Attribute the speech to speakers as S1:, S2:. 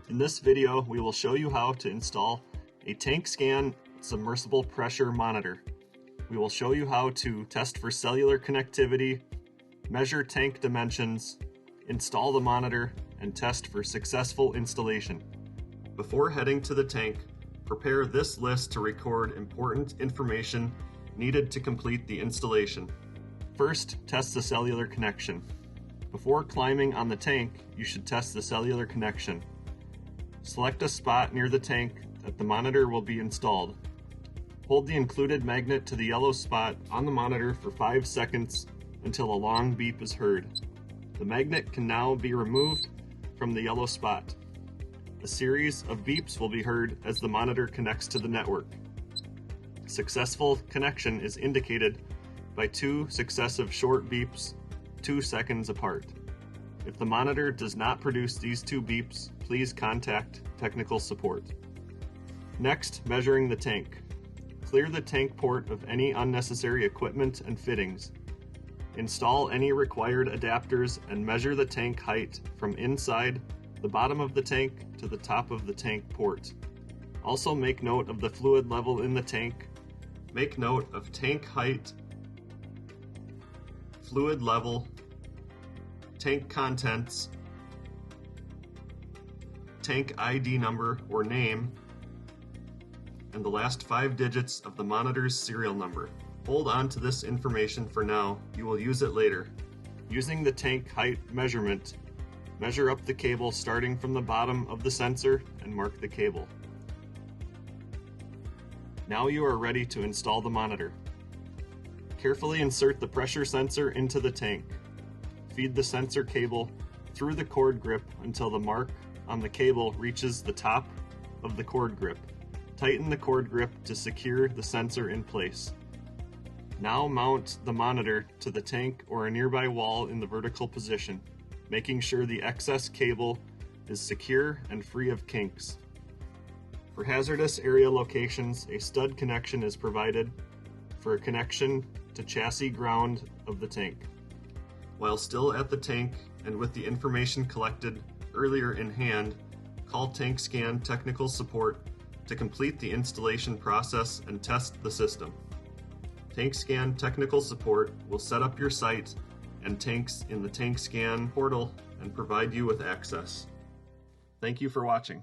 S1: In this video, we will show you how to install a TankScan submersible pressure monitor. We will show you how to test for cellular connectivity, measure tank dimensions, install the monitor, and test for successful installation. Before heading to the tank, prepare this list to record important information needed to complete the installation. First, test the cellular connection. Before climbing on the tank, you should test the cellular connection. Select a spot near the tank that the monitor will be installed. Hold the included magnet to the yellow spot on the monitor for 5 seconds until a long beep is heard. The magnet can now be removed from the yellow spot. A series of beeps will be heard as the monitor connects to the network. Successful connection is indicated by 2 successive short beeps 2 seconds apart. If the monitor does not produce these 2 beeps, please contact technical support. Next, measuring the tank. Clear the tank port of any unnecessary equipment and fittings. Install any required adapters and measure the tank height from inside the bottom of the tank to the top of the tank port. Also make note of the fluid level in the tank. Make note of tank height, fluid level, tank contents, tank ID number or name, and the last 5 digits of the monitor's serial number. Hold on to this information for now, you will use it later. Using the tank height measurement, measure up the cable starting from the bottom of the sensor and mark the cable. Now you are ready to install the monitor. Carefully insert the pressure sensor into the tank. Feed the sensor cable through the cord grip until the mark on the cable reaches the top of the cord grip. Tighten the cord grip to secure the sensor in place. Now mount the monitor to the tank or a nearby wall in the vertical position, making sure the excess cable is secure and free of kinks. For hazardous area locations, a stud connection is provided for a connection to chassis ground of the tank. While still at the tank and with the information collected earlier in hand, call TankScan technical support to complete the installation process and test the system. TankScan technical support will set up your site and tanks in the TankScan portal and provide you with access. Thank you for watching.